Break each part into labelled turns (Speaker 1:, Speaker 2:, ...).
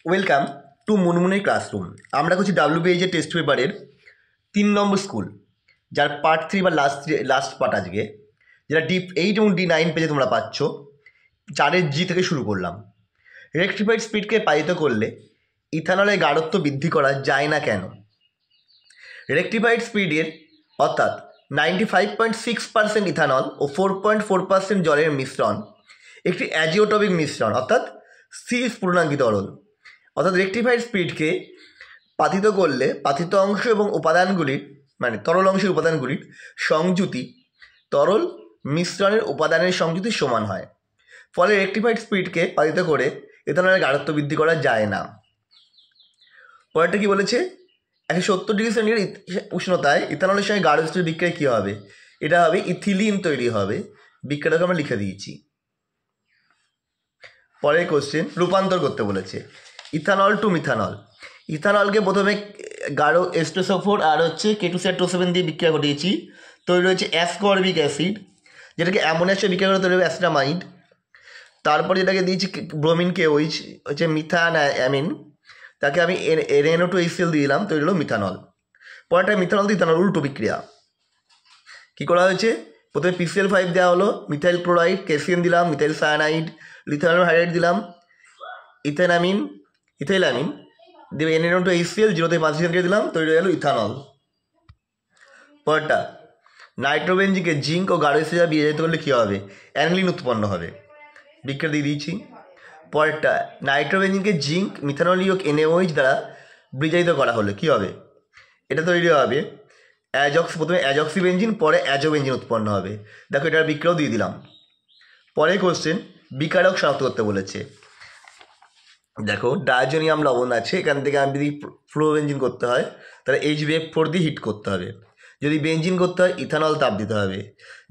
Speaker 1: Welcome to মুনমুনের classroom. আমরা করছি WBH এর টেস্ট পেপারের 3 নম্বর স্কুল, যার পার্ট 3 বা লাস্ট পার্ট আজকে, যেটা D8 এবং D9 পেজে তোমরা পাচ্ছ। 4 G থেকে শুরু করলাম। রেকটিফাইড স্পিডকে পালিত করলে ইথানলের গাঢ়ত্ব বৃদ্ধি করা যায় না কেন? রেকটিফাইড স্পিডের অর্থাৎ 95.6% ইথানল ও 4.4% জলের মিশ্রণ একটি অ্যাজিওটপিক মিশ্রণ, অর্থাৎ স্থির স্ফুটনাঙ্কি তরল। অর্থাৎ রেকটিফাইড স্পিডকে পাতিত করলে পাতিত অংশ এবং উপাদানগুলির তরল অংশের উপাদানগুলির সংযুতি তরল মিশ্রণের উপাদানের সংযুতির সমান হয়। ফলে রেকটিফাইড স্পিডকে পাতিত করে ইথানলের গাঢ়ত্ব বৃদ্ধি করা যায় না। পরেরটা কি বলেছে? 170 ডিগ্রি সেন্টিগ্রেড উষ্ণতায় ইথানলের সঙ্গে গাঢ় স্থির বিক্রিয়া কী হবে? এটা হবে ইথিলিন তৈরি হবে। বিক্রিয়াটাকে আমরা লিখে দিয়েছি। পরের কোশ্চেন, রূপান্তর করতে বলেছে। Ethanol two methanol. ইথানলকে প্রথমে গাঢ় H2SO4 আর K2CR2O7 দিয়ে বিক্রিয়া ঘটিয়েছি, তৈরি হয়েছে অ্যাসকর্বিক অ্যাসিড, যেটাকে অ্যামোনিয়ার সাথে বিক্রিয়া করে তৈরি হবে অ্যাসিটামাইড। তারপর যেটাকে দিয়েছি ব্রোমিন KOH, হচ্ছে মিথান অ্যামিন, তাকে আমি NaNO2HCl দিয়ে দিলাম, তৈরি হলো মিথানল। পরেরটা মিথানল তো ইথানল উল্টো বিক্রিয়া। কী করা হয়েছে? প্রথমে PCl5 দেওয়া হলো, মিথাইল ক্লোরাইড KCN দিলাম, মিথাইল সায়ানাইড লিথিয়াম হাইড্রাইড দিলাম, ইথাইল অ্যামিন দিয়ে NaNO2HCl 0.5% দিলাম, তৈরি হয়ে গেল ইথানল। পরেরটা, নাইট্রোবেনজিনকে জিঙ্ক ও গাঢ় হিসেবে বিয়োজিত করলে কী হবে? অ্যানিলিন উৎপন্ন হবে। বিক্রিয়া দিয়ে দিয়েছি। পরেরটা, নাইট্রোবেনজিনকে জিঙ্ক মিথানল ইয়ক NaOH দ্বারা বিয়োজিত করা হলে কী হবে? এটা তৈরি হবে প্রথমে অ্যাজক্সিবেনজিন, পরে অ্যাজোবেনজিন উৎপন্ন হবে। দেখো, এটার বিক্রিয়াও দিয়ে দিলাম। পরের কোশ্চেন, বিকারক শনাক্ত করতে বলেছে। দেখো, ডায়োজোনিয়াম লবণ আছে, এখান থেকে আমি যদি ফ্লোরোবেনজিন করতে হয় তাহলে HBF4 দিয়ে হিট করতে হবে। যদি বেনজিন করতে হয় ইথানল তাপ দিতে হবে।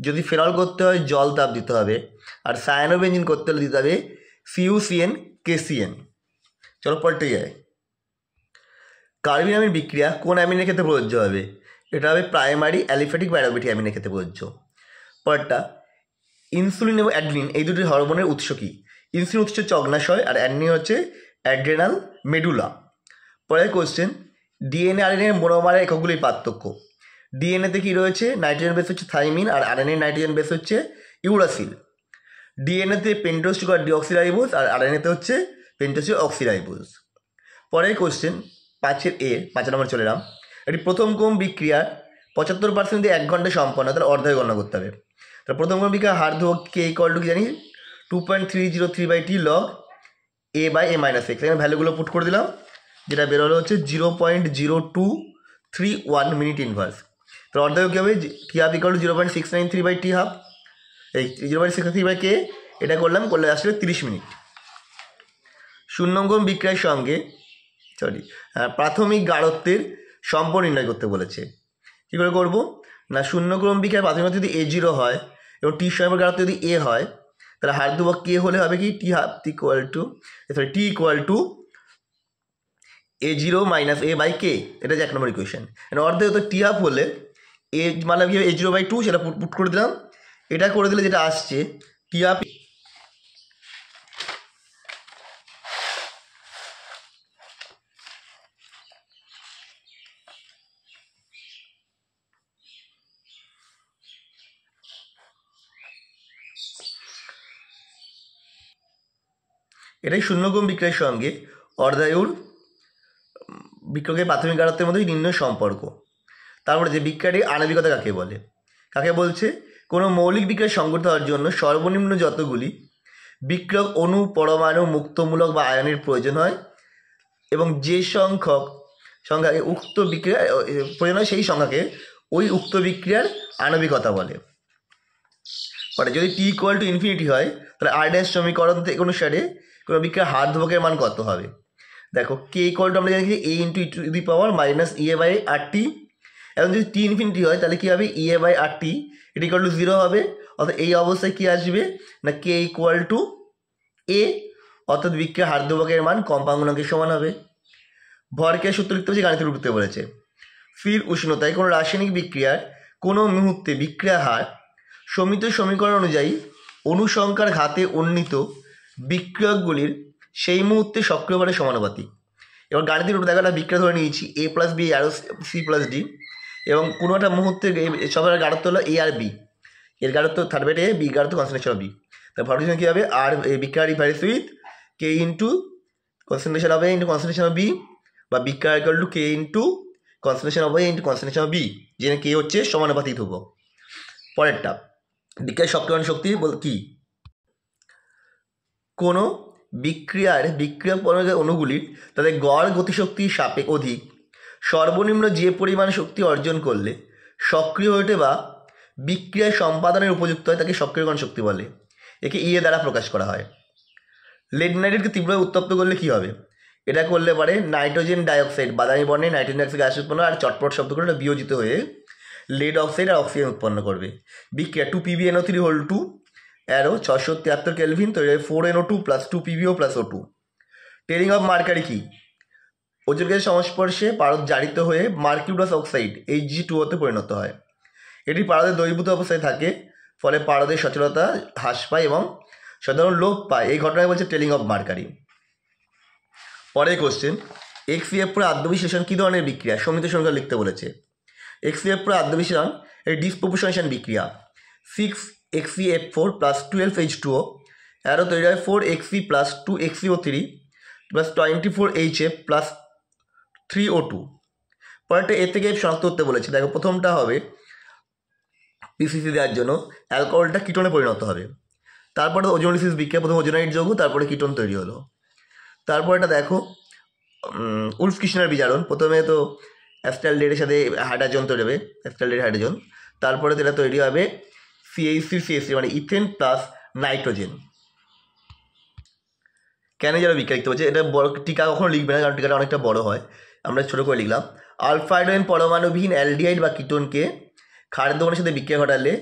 Speaker 1: যদি ফেনল করতে হয় জল তাপ দিতে হবে। আর সায়ানোবেনজিন করতে হলে দিতে হবে CuCN KCN। চলো পরেরটাই যায়। কার্বিন অ্যামিন বিক্রিয়া কোন অ্যামিনের ক্ষেত্রে প্রযোজ্য হবে? এটা হবে প্রাইমারি অ্যালিফ্যাটিক বা অ্যারোমেটিক অ্যামিনের ক্ষেত্রে প্রযোজ্য। পরেরটা, ইনসুলিন এবং অ্যাড্রিনালিন এই দুটি হরমোনের উৎস কি? ইনসুলিন উৎস হচ্ছে অগ্নাশয় আর অ্যাড্রিনালিন হচ্ছে অ্যাড্রেনাল মেডুলা। পরের কোশ্চেন, DNA RNA এর মোনোমারের এককগুলির পার্থক্য। ডিএনএতে কী রয়েছে? নাইট্রোজেন বেস হচ্ছে থাইমিন, আর RNA নাইট্রোজেন বেস হচ্ছে ইউরাসিল। ডিএনএতে পেন্টোজ সুগার ডিঅক্সিরাইবোজ, আর RNAতে হচ্ছে পেন্টোজ অক্সিরাইবোজ। পরের কোশ্চেন 5 নম্বর চলে এলাম। এটি প্রথম ক্রম বিক্রিয়ার 75% দিয়ে 1 ঘন্টায় সম্পন্ন, তাহলে অর্ধেক গণনা করতে হবে। তাহলে প্রথম ক্রম বিক্রিয়া হার ধ্রুবক K = কি জানি? 2.303/T log A/A-X। এখানে ভ্যালুগুলো পুট করে দিলাম, যেটা বেরোলো হচ্ছে 0.0231 মিনিট ইনভার্স। তো অর্ধেক কী হবে? T half = 0.693/T half, এই 0.693/K এটা করলে আসলে 30 মিনিট। শূন্যক্রম বিক্রিয়ার সঙ্গে প্রাথমিক গাঢ়ত্বের সম্পর্ক নির্ণয় করতে বলেছে। কী করে করবো? না, শূন্যক্রম বিক্রিয়ার প্রাথমিক যদি A0 হয় এবং T সময় গাঢ়ত্ব যদি A হয়, তাহলে হার ধ্রুবক K হলে হবে কি? T = A0 - A/K। এটা যে 1 নম্বর ইকুয়েশন। অর্ধেক তো T half হলে A মানে কি হবে? A0/2, সেটা পুট করে দিলাম। এটা করে দিলে যেটা আসছে T half এটাই শূন্যক্রম বিক্রিয়ার সঙ্গে অর্ধায়ুর বিক্রিয়কের প্রাথমিক গাঢ়ত্বের মধ্যে নির্ণয় সম্পর্ক। তারপরে যে বিক্রিয়াটি আণবিকতা কাকে বলে? কাকে বলছে? কোনো মৌলিক বিক্রিয়া সংঘটিত হওয়ার জন্য সর্বনিম্ন যতগুলি বিক্রিয়ক অণু, পরমাণু, মুক্তমূলক বা আয়নের প্রয়োজন হয় এবং যে সংখ্যাকে উক্ত বিক্রিয়া প্রয়োজন হয় সেই সংখ্যাকে ওই উক্ত বিক্রিয়ার আণবিকতা বলে। পরে যদি T = হয় তাহলে R' সমীকরণ থেকে অনুসারে কোনো বিক্রিয়ার হার ধ্রুবকের মান কত হবে? দেখো, K = আমরা জানি A × E/RT। এখন যদি T ∞ হয় তাহলে কী হবে? E/RT এটা = 0 হবে। অর্থাৎ এই অবস্থায় কী আসবে? না, K = A, অর্থাৎ বিক্রিয়ার হার ধ্রুবকের মান কম্পাঙ্ক গুণাঙ্কের সমান হবে। ভরকে সূত্র লিখতে বলেছে, গাণিতিক রূপ দিতে বলেছে। স্থির উষ্ণতায় কোনো রাসায়নিক বিক্রিয়ার কোনো মুহূর্তে বিক্রিয়া হার সমিত সমীকরণ অনুযায়ী অনুসংখ্যার ঘাতে উন্নীত বিক্রিয়কগুলির সেই মুহূর্তে সক্রিয় বলের সমানুপাতিক। এবার গাণিতিক রূপে দেখো, একটা বিক্রিয়া ধরে নিয়েছি A প্লাস B আর C প্লাস D, এবং কোনো একটা মুহূর্তে সবার গাঢ়ত্ব হলো A আর B, এর গাঢ়ত্ব থার্ড A, বি গাঢ়ত্ব কনসেন্ট্রেশন অফ B। তার ভরবেগ কী হবে, আর বিক্রিয়া divided with K into concentration of A into concentration of B, বা বিক্রিয়া equal to K into concentration of A into concentration of B, যেখানে K হচ্ছে সমানুপাতিক ধ্রুবক। পরেরটা, বিক্রিয়ার সক্রিয়ণ শক্তি কি? কোনো বিক্রিয়া পণ্যের অণুগুলির তাদের গড় গতিশক্তির সাপেক্ষে অধিক সর্বনিম্ন যে পরিমাণ শক্তি অর্জন করলে সক্রিয় হয়ে ওঠে বা বিক্রিয়া সম্পাদনের উপযুক্ত হয় তাকে সক্রিয়করণ শক্তি বলে। একে ইয়ে দ্বারা প্রকাশ করা হয়। লেড নাইট্রেটকে তীব্রভাবে উত্তপ্ত করলে কী হবে? এটা করলে পারে নাইট্রোজেন ডাইঅক্সাইড, বাদামি বর্ণে নাইট্রোজেন ডাইঅক্সাইড গ্যাস উৎপন্ন আর চটপট শব্দ করে এটা বিয়োজিত হয়ে লেড অক্সাইড আর অক্সিজেন উৎপন্ন করবে। বিক্রিয়া 2PbNO3 অ্যারো 673 কেলভিন তৈরি হয় 4NO2 plus 2PbO plus O2। Tailing of mercury কি? ওজোন গ্যাসের সংস্পর্শে পারদ জারিত হয়ে মার্কিউরাস অক্সাইড Hg2O-তে পরিণত হয়। এটি পারদের দ্রবীভূত অবস্থায় থাকে, ফলে পারদের সচলতা হ্রাস পায় এবং সাধারণ লোপ পায়। এই ঘটনায় বলছে টেলিং অফ মার্কারি। পরের কোশ্চেন, XCF4 আদ্যবিশ্লেষণ কী ধরনের বিক্রিয়া? সমিত সমীকরণ লিখতে বলেছে। XCF4 আদ্যবিশ্লেষণ এই ডিসপ্রপোর্শনেশন বিক্রিয়া। 6XCF4 প্লাস 12H2O অ্যারো তৈরি হয় 4Xc plus 2XCO3 plus 24HF plus 3O2। পরেরটা এ থেকে F শনাক্ত করতে বলেছে। দেখো, প্রথমটা হবে পিসিসি দেওয়ার জন্য অ্যালকোহলটা কিটোনে পরিণত হবে। তারপরে ওজোনোলিসিস বিক্রিয়া, প্রথমে ওজোনাইড যৌগ, তারপরে কিটোন তৈরি হলো। তারপরেটা দেখো উলফ কৃষ্ণের বিজারণ। প্রথমে তো অ্যাস্টালডেটের সাথে হাইড্রোজেন তৈরি হবে, অ্যাস্টালডেট হাইড্রোজেন। তারপরে তো এটা তৈরি হবে CH3CH3 মানে ইথেন প্লাস নাইট্রোজেন। কেন যারা বিক্রিয়া লিখতে বলছে? এটা বড় টিকা কখনো লিখবে না, কারণ টিকাটা অনেকটা বড় হয়। আমরা ছোটো করে লিখলাম। আলফা হাইড্রোজেন পরমাণুবিহীন অ্যালডিহাইড বা কিটোনকে ক্ষারের দ্রবণের সাথে বিক্রিয়া ঘটালে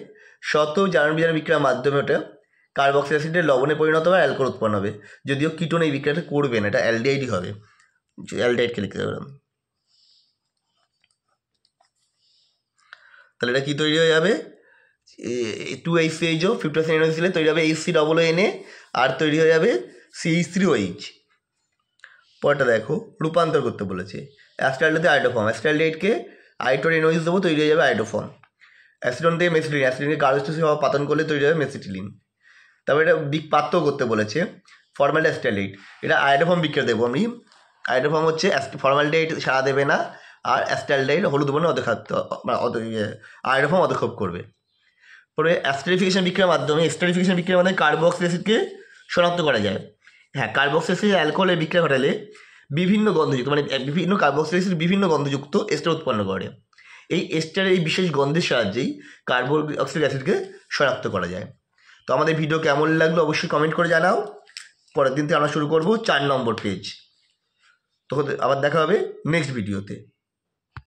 Speaker 1: জারণ বিজারণ বিক্রিয়ার মাধ্যমে ওটা কার্বক্সিলিক অ্যাসিডের লবণে পরিণত হবে, অ্যালকোহল উৎপন্ন হবে। যদিও কিটোন এই বিক্রিয়াটা করবে না, এটা অ্যালডিহাইডই হবে। অ্যালডিহাইডকে লিখতে পারলাম। তাহলে এটা কী তৈরি হয়ে যাবে? 2HCHO 50% NO দিলে তৈরি হবে HCOONA আর তৈরি হয়ে যাবে CH3OH। পরটা দেখো, রূপান্তর করতে বলেছে। অ্যাস্টালডেটে আইডোফর্ম, অ্যাস্টালডেটকে I2NOH দেবো, তৈরি হয়ে যাবে আইডোফর্ম। অ্যাসিডন থেকে মেসিটিলিন, অ্যাসিডনকে গাঢ়স্থিতি হওয়া পাতন করলে তৈরি হবে মেসিটিলিন। তারপরে এটা পার্থক্য করতে বলেছে। ফর্মালডিহাইড অ্যাস্টালডেট, এটা আইডোফর্ম বিক্রিয়া দেবো আমি। আইডোফর্ম হচ্ছে ফর্মালডিহাইড সাড়া দেবে না, আর অ্যাস্টালডেট হলুদ বর্ণে আইডোফর্ম অধক্ষেপ করবে। পরে অ্যাস্টারিফিকেশন বিক্রিয়ার মাধ্যমে কার্বক্সিলিক অ্যাসিডকে শনাক্ত করা যায়। হ্যাঁ, কার্বক্সিলিক অ্যাসিড অ্যালকোহলের বিক্রিয়া ঘটালে বিভিন্ন গন্ধযুক্ত বিভিন্ন কার্বক্সিলিক অ্যাসিড বিভিন্ন গন্ধযুক্ত এস্টার উৎপন্ন করে। এই এস্টারের এই বিশেষ গন্ধের সাহায্যেই কার্বক্সিলিক অ্যাসিডকে শনাক্ত করা যায়। তো আমাদের ভিডিও কেমন লাগলো অবশ্যই কমেন্ট করে জানাও। পরের দিন থেকে আমরা শুরু করব 4 নম্বর পেজ। তো আবার দেখা হবে নেক্সট ভিডিওতে।